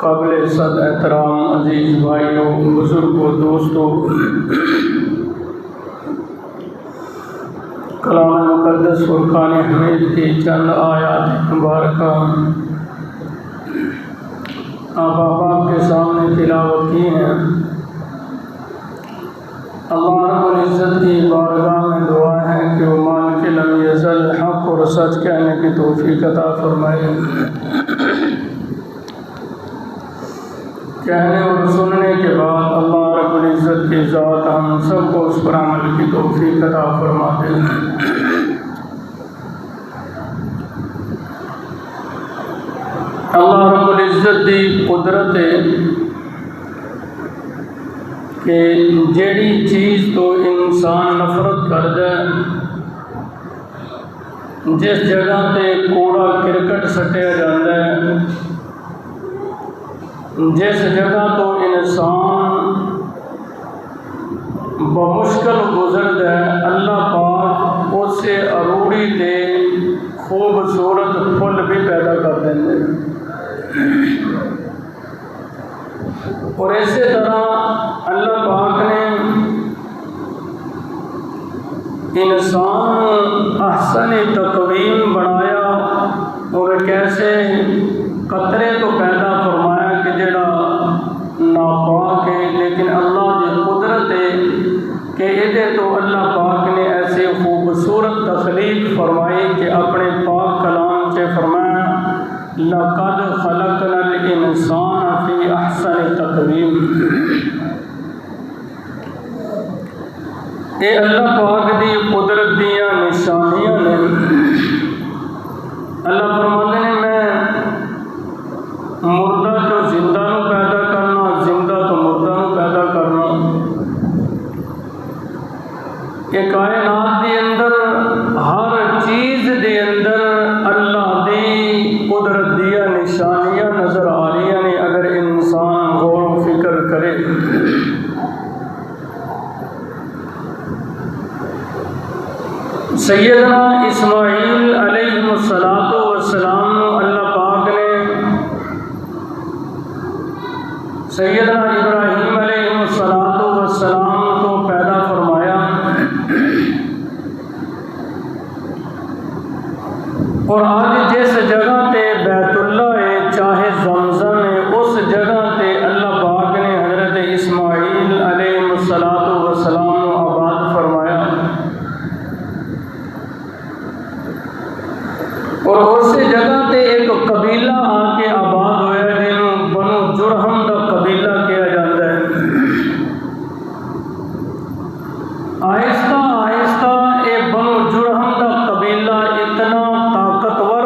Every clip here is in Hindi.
काबिल सद एहतराम अजीज भाइयों, बुजुर्गों, दोस्तों, कलाम मुक़द्दस फुरक़ान हमीद की चंद आयात मुबारक आप के सामने तिलावत की हैं। अल्लाह रब्बुल इज़्ज़त की बारगाह में दुआ है कि वो मालिक लम यज़ल हक़ और सच कहने की तौफ़ीक़ अता फरमाए। कहने और सुनने के बाद अल्लाह रब्बुल इज़्ज़त की ज़ात हम सबको उस पर अमल की तौफ़ीक़ अता फरमा दे। अल्लाह रब्बुल इज़्ज़त की कुदरत है कि जेड़ी चीज़ तो इंसान नफरत कर दे, जिस जगह पे कूड़ा क्रिकेट सटिया जाता है, जिस जगह तो इंसान बमुश्किल गुजरता है, अल्लाह पाक उससे अरूड़ी ते खूबसूरत फुल भी पैदा कर देंगे। और इसी तरह अल्लाह पाक ने इंसान अहसन तकवीम बनाया और कैसे कतरे तो पैदा फरमाया कि जेड़ा नापाक है, लेकिन अल्लाह की कुदरत है कि इहदे तो अल्लाह पाक ने ऐसे खूबसूरत तख्लीक फरमाई कि अपने पाक कलाम से फरमाया लक़द खलक़नल इंसान फ़ी अहसन तक़वीम। ये अल्लाह पाक की कुदरत दियाँ निशानियाँ ने। अल्लाह फरमाते हैं मैं मुर्दा तो जिंदा नूं पैदा करना, जिंदा तो मुर्दा नूं पैदा करना। ये कायनात के अंदर हर चीज़ के अंदर अल्लाह की कुदरत दियाँ निशानियाँ नज़र आ रही ने अगर इंसान गौर फिक्र करे। सैयदना इस्माईल अलैहिस्सलातु वस्सलाम अल्लाह पाक ने सैयदना इब्राहीम अलैहिस्सलातु वस्सलाम को पैदा फरमाया और आज जिस जगह पे बैतुल्ला है, चाहे ज़मज़म है, उस जगह पे अल्लाह पाक ने हज़रत इस्माईल अलैहिस्सलातु वस्सलाम को आबाद फरमाया और उस जगह पे एक कबीला आके आबाद होया जिन्हों बनु जुरहम का कबीला किया जाता है। आहिस्ता आहिस्ता ये बनु जुरहम का कबीला इतना ताकतवर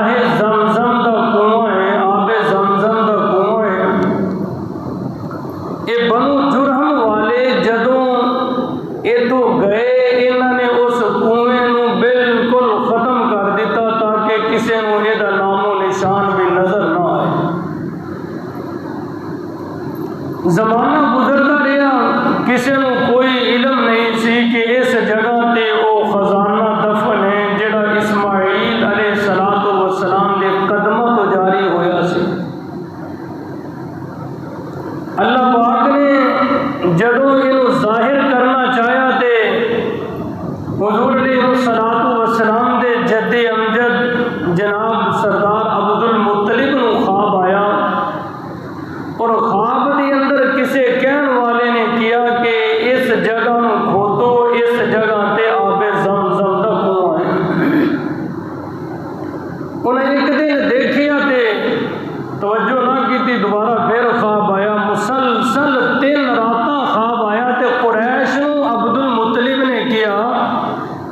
माहे जमजम का कुआं है, आबे जमजम का कुआं है। ये बनु जुरहम वाले जदों इतों गए, इन्होंने उस कुएं नूं बिल्कुल खत्म कर दिता ताकि किसी नूं इहदा नामो निशान भी नजर ना आए। जमाना गुजरता रहा, किसी नूं कोई इलम नहीं सी कि इस जगह ते वो खजाना दफन है जिहड़ा इस्माइल अलैहिस्सलातु वस्सलाम दे कदमां तो जारी होया सी। अल्लाह पाक ने जदों इहनूं जाहिर करना चाहया ते हुजूर अलैहिस्सलातु वस्सलाम दे जद्दे अमजद जनाब सरदार अब्दुल मुत्तलिब नूं ख्वाब आया, और ख्वाब के अंदर किसी कहन वाले ने किया कि इस जगह में खोदो, इस जगह ते आबे ज़मज़म दा कुआं है। उन्हें एक दिन देखिया ते तवज्जो ना की, दोबारा फिर ख्वाब आया, मुसलसल 3 रात ख्वाब आया। तो कुरैश नूं अब्दुल मुत्तलिब ने किया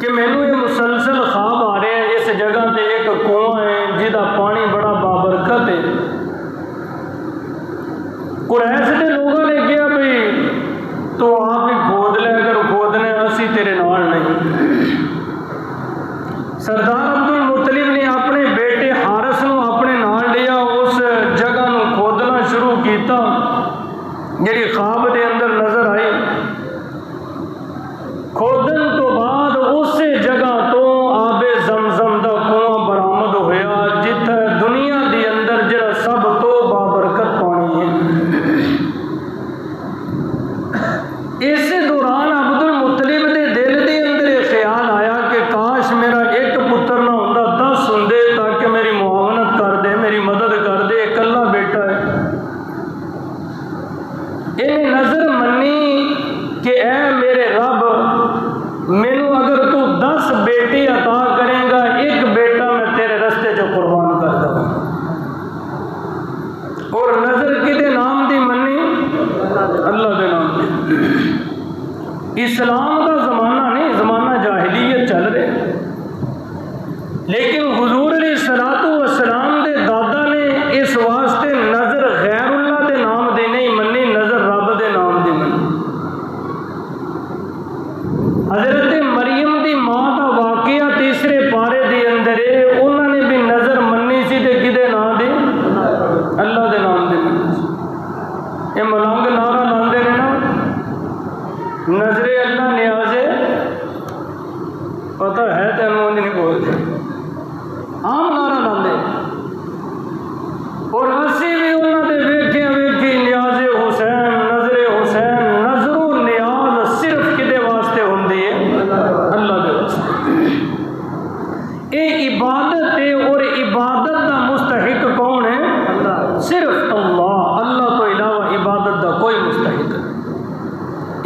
कि मैनू ये मुसलसल ख्वाब आ रहे हैं, इस जगह ते एक कुआं है जिहदा पानी बड़ा बाबरकत है। कुरैश के लोगों ने कहा भाई तो आप ही खोद ले, अगर खोदने असी तेरे नाल नहीं। सरदार अब्दुल मुत्तलिब ने अपने बेटे हारिस नूं अपने नाल लिया, उस जगह नूं खोदना शुरू किया जिहड़ी ख्वाब के अंदर नजर आई। खोदन तो बाद उस जगह तो आबे ज़मज़म दा कुआं बरामद होया, जिथे दुनिया के अंदर जिहड़ा सब तो बाबरकत पानी है। इस दौरान अब्दुल मुत्तलिब के दिल के अंदर यह ख्याल आया कि काश मेरा एक पुत्र ना होंदा, 10 होंदे ताकि मेरी मुआवनत कर दे, मेरी मदद कर दे। इकल्ला बेटा है। इन्हें नजर मनी कि ऐ मेरे रब, मैनू अगर तू 10 बेटी अता करेगा, एक बेटा मैं तेरे रस्ते जो कुर्बान कर दूंगा। और नजर किदे नाम दी मनी? अल्लाह के नाम दी। इस्लाम का जमाना नहीं, जमाना जाहिलियत चल रहा। लेकिन हुजूर अलैहिस्सलातु वस्सलाम दे दादा ने इस वास्ते नजर गैरुल्लाह दे नाम दी नहीं मनी, नजर रब दे नाम दी मनी। हजरत मरियम दी मां का वाकया तीसरे पारे के अंदर है, उन्होंने भी नजर मनी सी ते किदे नाम दी? अल्लाह दे नाम दी मनी। ये मलंग नारा लाते ने ना, नजरे अल्लाह न्याजे, पता है तेन नहीं बोलते, आम नारा लाते। और असी भी उन्होंने वेखिया वेखी न्याजे हुसैन, नजरे हुसैन, नजरो न्याज सिर्फ किदे वास्ते होंदी है? अल्लाह दे वास्ते। ये इबादत है, और इबादत का मुस्तहिक कौन है? सिर्फ अल्लाह। अल्लाह तो इलावा इबादत का कोई मुस्तहिक नहीं।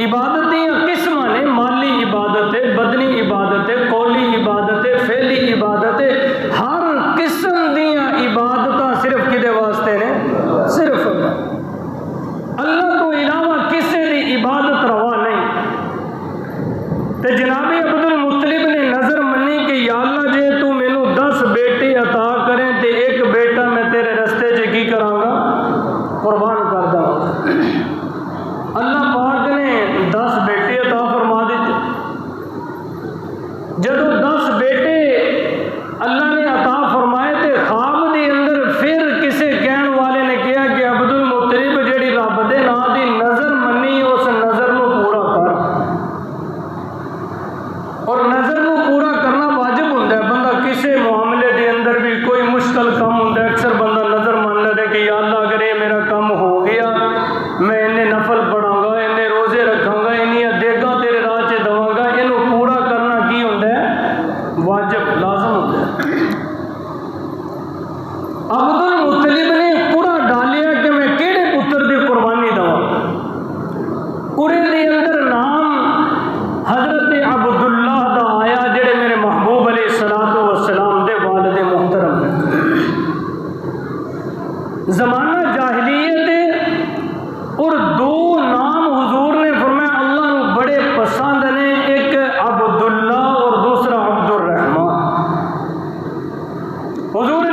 इबादत किस्म ने, माली इबादत है, बदनी इबादत है, कौली इबादत है, फेली इबादत है। हर किस्म दियां इबादत सिर्फ किदे वास्ते ने? सिर्फ अल्लाह तो इलावा किसी की इबादत रवा नहीं। तो जनाबे अब्दुल मुत्तलिब ने नजर मनी कि या अल्लाह जे तू मैनू 10 बेटे अता करें तो एक बेटा मैं तेरे रस्ते च की करांगा? कुर्बान कर दूंगा। अल्लाह पाक ने 10 बेटे अता फरमा दिते। जदों 10 बेटे अल्लाह ने अता फरमाए तो ख्वाब के अंदर फिर किसी कहन वाले ने कहा कि अब्दुल मुत्तलिब जिहड़ी रब दे नाम दी नजर मनी, उस नजर को पूरा कर। और नजर को पूरा करना वाजिब होंदा है। बंदा किसी मामले के अंदर भी कोई मुश्किल काम होंदा है, अक्सर बंदा नजर मान लेता कि या अल्लाह अगर ये मेरा काम हो गया, मैं इन्हें नफल पढ़ांगा, इन्हें रोजे रखांगा, इन्हीं देगा तेरे राह च देवांगा। इन्हू पूरा करना की होंदा है? वाजिब, लाजम होंदा है। अब्दुल मुत्तलिब ने पूरा डालिया कि मैं केड़े पुत्र की कुर्बानी देवां। पूरे के अंदर नाम हजरत अब्दुल्लाह दा आया, जेड़े मेरे महबूब अलैहिस्सलातु वस्सलाम दे वालिद मोहतरम ने। जमाना जाहिलियत है, और 2 नाम हुजूर ने फरमाया अल्लाह नू बड़े पसंद ने, एक अब्दुल्ला और दूसरा अब्दुर रहमान। हुजूर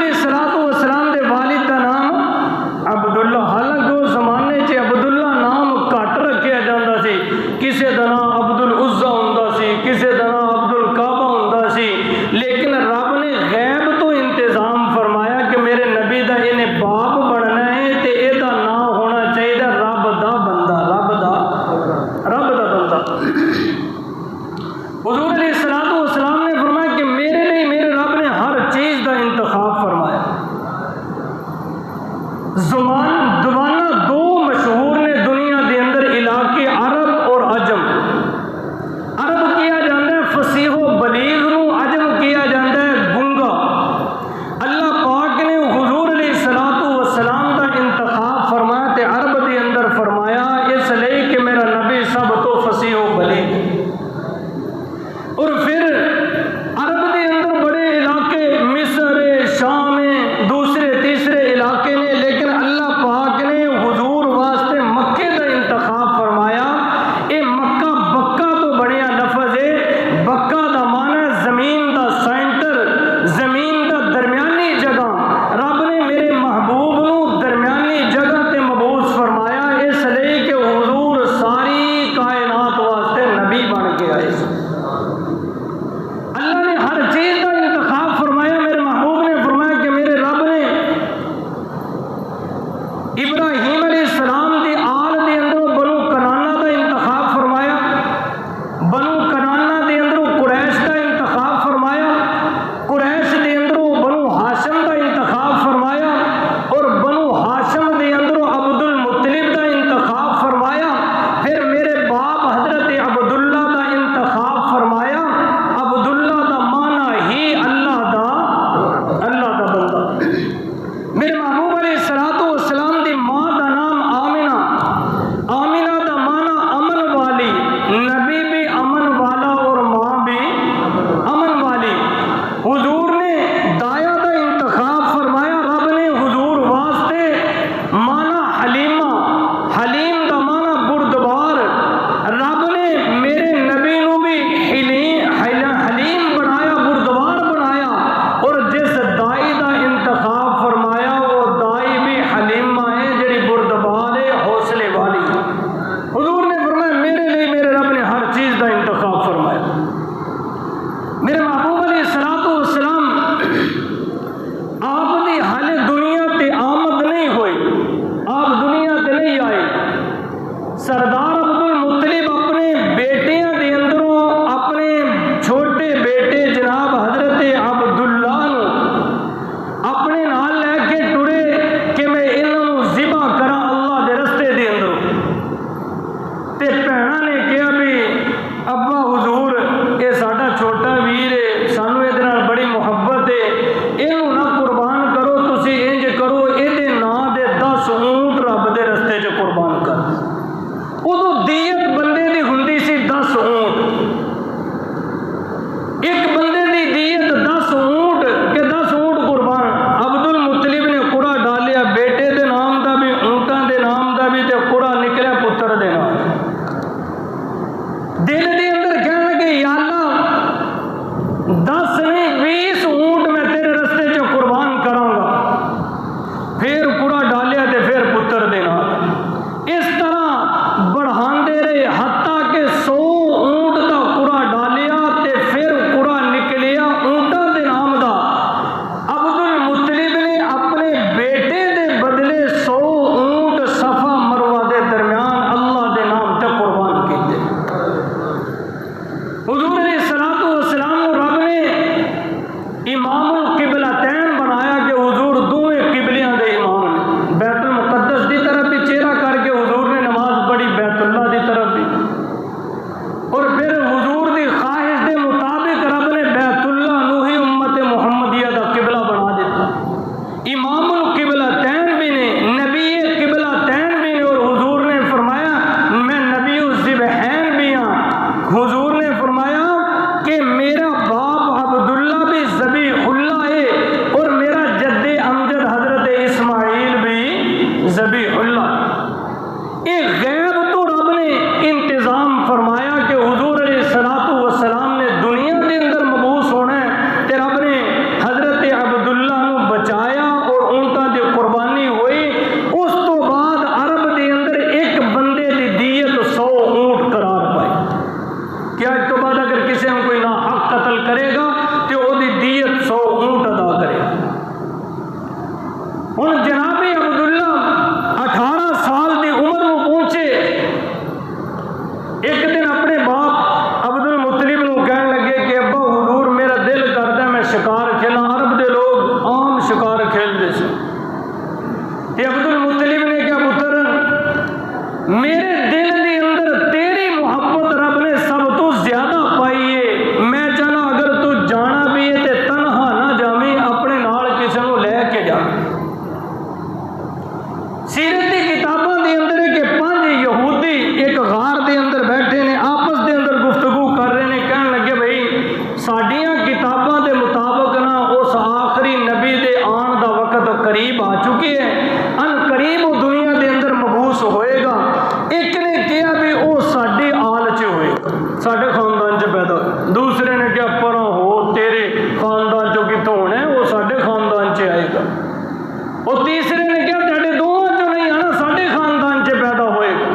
और तीसरे ने कहा तेरे दोवां चो नहीं आना, साढ़े खानदान च पैदा होएगा।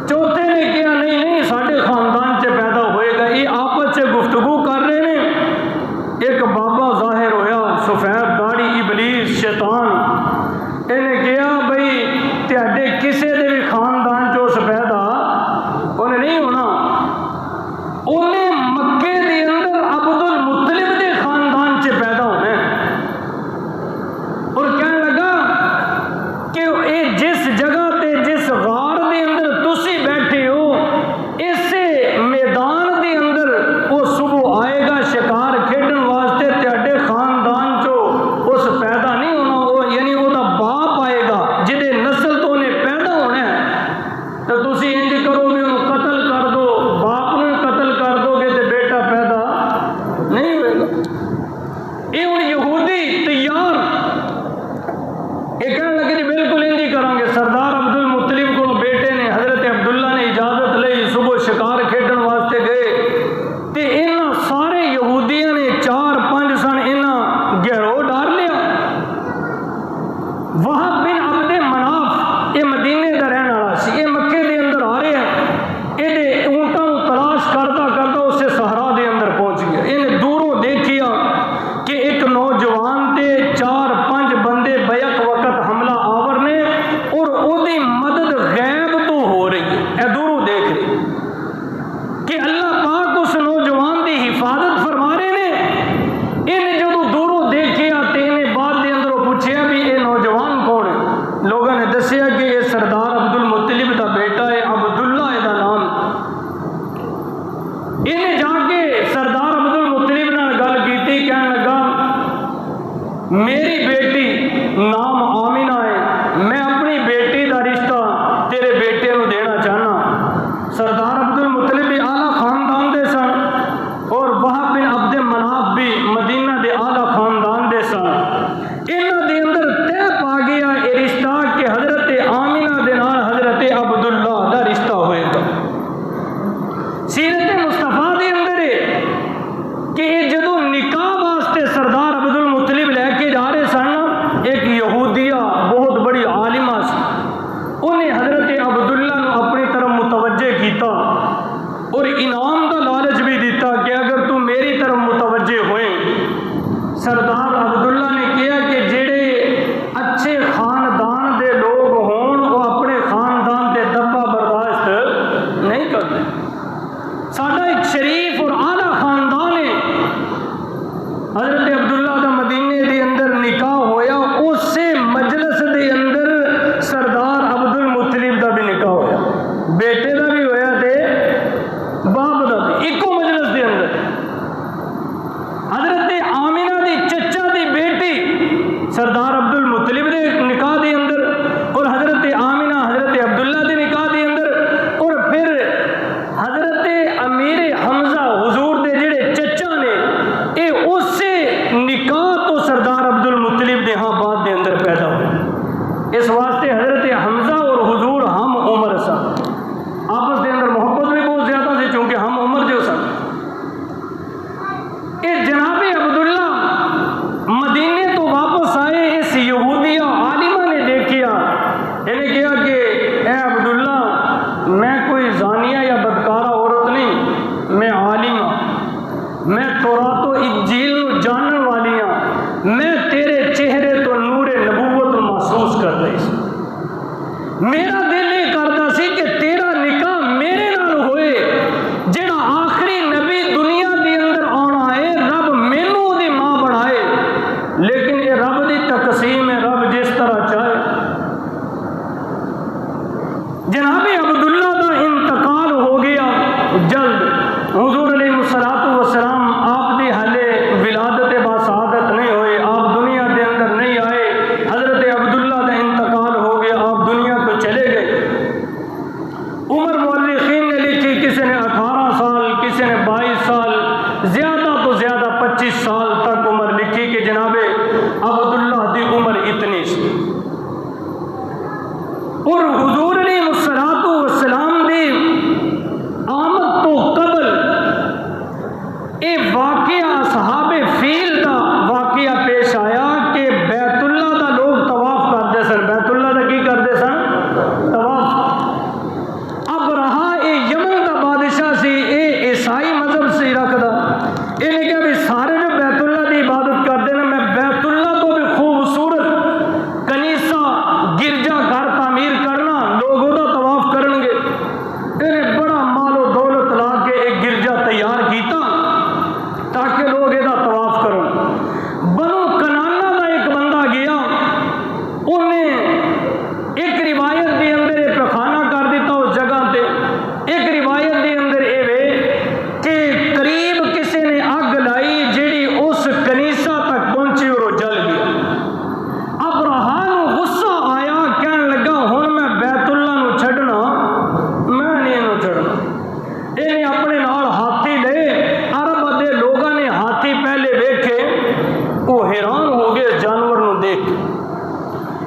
चौथे ने कहा नहीं नहीं साढ़े खानदान च पैदा होएगा। ये आपस च गुफ्तगू कर रहे ने। एक बाबा जाहिर होया, सफेद दाढ़ी, इबलीस शैतान। इन्हें कहा भाई तेरे किसी के भी खानदान चो उस पैदा उन्हें नहीं होना। उन्हें मक्के के अंदर अब्दुल मुत्तलिब के खानदान च पैदा होना है। और कहने लगा कि ये जिस जगह ते जिस गार के अंदर तुसी बैठे हो, इसे मैदान के अंदर वो सुबह आएगा शिकार खेडन वास्ते, तेरे खानदान चो उस पैदा नहीं होना। वो यानी वह बाप आएगा जिदे नस्ल तो उन्हें पैदा होना है। तो तुसी इंज करो भी उन्हें कतल कर दो, बाप ने कतल कर दोगे तो बेटा पैदा नहीं होगा। ये हूँ यहूदी तैयार, ये कहने लगे जी बिल्कुल इंज ही करांगे। सरदार अब्दुल मुत्तलिब को बेटे ने हजरत अब्दुल्ला ने इजाजत ली, सुबह शिकार खेडन वास्ते गए। तो इन्होंने सारे यहूदियों ने 4-5 सन इन्होंने गिरोह डाल लिया। वहाब बिन अब्दे मनाफ ये मदीने का रहने वाला सी, ये मक्के के अंदर आ रहे हैं। ये ऊंटा तलाश करता करता उससे सहरा के अंदर पहुंच गया। इन्हें दूरों देखिया कि एक नौजवान थे 4-5 बंदे बैक वक्त हमला आवर ने और उसकी मदद गैब तो हो रही है। ए दूरों देख रहे कि अल्लाह पाक उस नौजवान की हिफाजत फरमा रहे ने। इन्हें जो दूरों देखिया तो इन्हें बाद के अंदर पूछया भी ये नौजवान कौन है। लोगों ने दसिया कि यह सरदार अब्दुल मुत्तलिब का बेटा है, अब्दुल्ला इसका नाम। इन्हें जाके सरदार अब्दुल मुत्तलिब नाल गल की, कहने लगा मेरी बेटी नाम आमिना है, मैं अपनी बेटी का रिश्ता तेरे बेटे को देना चाहना। सरदार अब्दुल मुत्तलिब भी आला खानदान दे सन और वहाब बिन अब्दे मनाफ भी मदीना के आला खानदान दे सन। इन्हों के अंदर तय पा गया ये रिश्ता कि हजरत आमिना के नाल हजरत अब्दुल्ला का रिश्ता होएगा। सीरत मुस्तफा के अंदर कि जो निकाह वास्ते सरदार अब्दुल मुत्तलिब लैके जा रहे सन, एक यहूदिया बहुत बड़ी आलिमा सी, उन्हें हजरत अब्दुल्ला अपनी तरफ मुतवज्जे किया और इनाम का लालच भी दिता कि अगर तू मेरी तरफ मुतवज्जे होए। सरदार अब्दुल्ला ने कहा कि जेड़े अच्छे खानदान के लोग होन वो अपने खानदान के दब्बा बर्दाश्त नहीं करते। साडा एक शरीफ और आला खानदान है। हजरत अब्दुल्ला का मदीने के अंदर निकाह होया, उससे मजलिस के अंदर सरदार अब्दुल मुत्तलिब का भी निकाह होया, बेटे का भी होया ते बाप का भी, इको मजलिस के अंदर। हजरत आमिना की चचा की बेटी सरदार अब्दुल मुत्तलिब के निकाह के अंदर और हजरत आमिना हजरत अब्दुल्ला के निकाह के अंदर। और फिर हजरत अमीर हमजा हुजूर के जेड़े चचा ने ये उससे निकाह तो सरदार अब्दुल मुत्तलिब के हाँ बाद के अंदर पैदा हुए। इस वास्ते हजरत हमजा और हुजूर हम उम्र सन, आपस के अंदर मोहब्बत भी बहुत ज्यादा थी क्योंकि हम उम्र जो सन। ये जनाब अब्दुल्ला मदीने तो वापस आए, इस यहूदिया आलिमा ने देखिया, इन्हें कहा कि ए अब्दुल्ला मैं कोई जानिया या बदकारा औरत नहीं, मैं आलिमा, मैं तौरातो इंजील जानने वाली हाँ, मैं तेरे चेहरे तो नूरे नबूवत महसूस कर रही।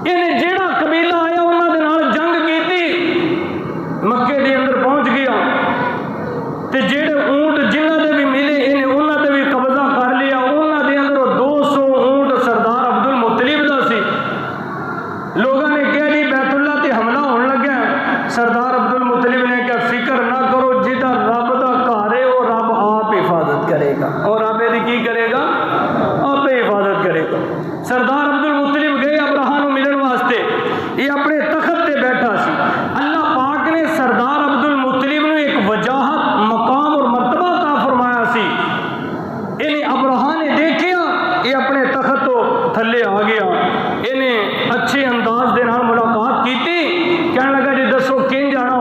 इन्हें जेड़ा कबीला आया उन्होंने नाल जंग की, मक्के के अंदर पहुंच गया, तो जेड़े ऊंट जिन्हों के भी मिले इन्हें उन्होंने भी कब्जा कर लिया। उन्होंने अंदरों 200 ऊंट सरदार अब्दुल मुतलिब का सी। लोगों ने कहा जी बैतुल्ला ते हमला होने लगा। सरदार अब्दुल मुतलिब ने कहा फिक्र ना करो, जिदा रब का घर है वो रब आप हिफाजत करेगा, और रब यदि की करेगा, आप हिफाजत करेगा। सरदार अब्दुल मुतलिब गए अब्राहा को मिलने वास्ते, ये अपने तखत से बैठा सी। अल्लाह पाक ने सरदार अब्दुल मुतलिब ने एक वजाहत, मकाम और मर्तबा अता फरमाया सी। इन्हें अब्राहा ने देखिया, ये अपने तखत तो थले आ गया। इन्हें अच्छे अंदाज के नाल मुलाकात की, कहने लगा जी दसो किंज आना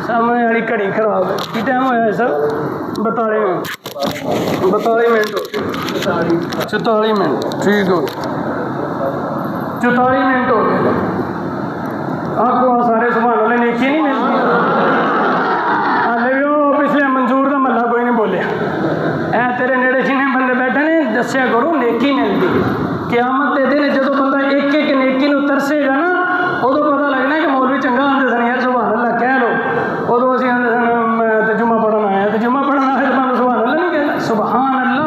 सामने वाली घड़ी खराब है की टाइम होया सर 42 मिनट 44 मिनट 44 मिनट ठीक हो 44 मिनट हो गए आपको सारे सुभान अल्लाह नेकी नहीं मिलती हाले भी वो पिछले मंजूर का महला कोई नहीं बोलिया ऐ तेरे नेड़े जिन्हें बंदे बैठे ने दस्या करो नेकी मिलती क़यामत के दिन जो बंदा एक एक नेकी नूं तरसेगा ना उदों पता लगना कि मौलवी चंगा आते सन यार सुभान अल्लाह कह लो उदों असीं आते सन मैं तो जुम्मा पढ़न आया तो जुम्मा पढ़न आया तो मैं सुभान अल्लाह नहीं कहना सुभान अल्लाह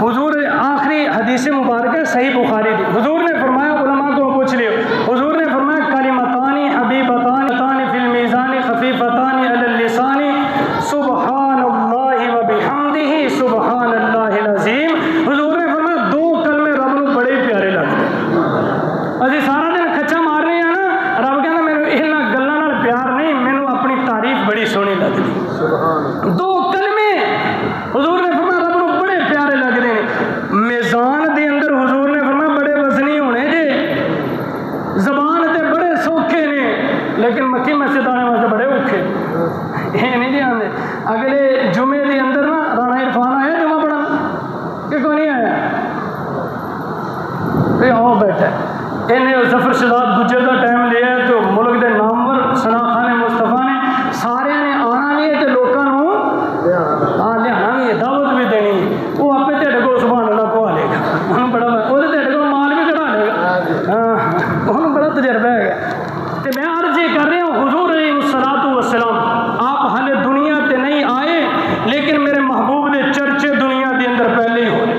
हुजूर आखिरी हदीस मुबारक सही बुखारी दी हुजूर ने फरमाया उलमा को पूछ लियो हुजूर ने फरमाया कलिमतानी हबीबतानी फिल मीज़ानी खफीफतानी अलल लिसानी सुबहानल्लाहि व बिहम्दिही सुबहानल्लाहिल अज़ीम हुजूर ने फरमाया दो कलमे रब नूं बड़े प्यारे लगदे असीं सारा दिन खच्चा मार रहे हैं ना रब कहता मैनूं इन्हां गल्लां नाल प्यार नहीं मैनूं अपनी तारीफ बड़ी सोहनी लगदी दो कलमे हुजूर ने फरमाया रब नूं बड़े प्यारे लगदे ने मीज़ान दे अंदर हुजूर ने फरमाया बड़े वजनी होने जे ज़बान ते बड़े सौखे ने लेकिन मक्की मस्जिद आने वास्ते बड़े औखे ये नहीं जी आते अगले जुमे के अंदर ना राणा इरफान आया जुमा पढ़न कि कोई नहीं आया आओ बैठा इन्हें जफर शहजाद गुज्जर का टाइम लिया तो मुल्क के नामवर सना खान मुस्तफा ने सारे ने आना भी है तो लोगों हाँ लिया भी है दावत भी देनी वो आपे तेरे को सुभान अल्लाह को लेगा उन्होंने बड़ा वो तेरे को माल भी कढ़ा लेगा हाँ उन्होंने बड़ा तजर्बा है तो मैं अर्ज ये कर रहा हूँ हुजूर सलातु वसलाम आप हाले दुनिया से नहीं आए लेकिन मेरे महबूब ने चर्चे दुनिया के अंदर पहले ही हो रहे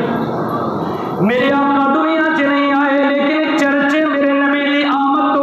मेरे आका दुनिया से नहीं आए लेकिन चर्चे मेरे नबी की आमद तो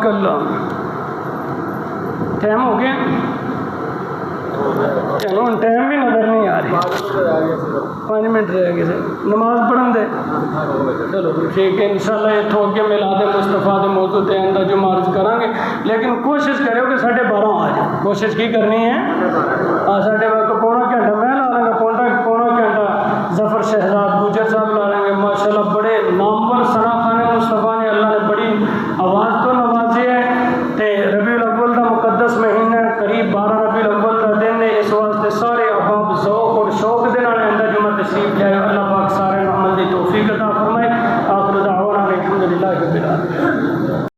जज़ाकल्लाह। टाइम हो गया, चलो टाइम भी नजर नहीं आ रही, 5 मिनट रह गए, नमाज पढ़न दे। चलो ठीक है, इंशाल्लाह इतों अगे मिलाद मुस्तफा के मौजू के अंदर जो मार्ज करांगे, लेकिन कोशिश करो कि 12:30 आ जाए। कोशिश की करनी है, साढ़े पौना घंटा मैं ला लेंगे, पौना घंटा जफर शहजाद गुजर साहब ला लेंगे। माशाल्लाह बड़े नामवर सना खाने मुस्तफा ने, अल्लाह ने बड़ी आवाज़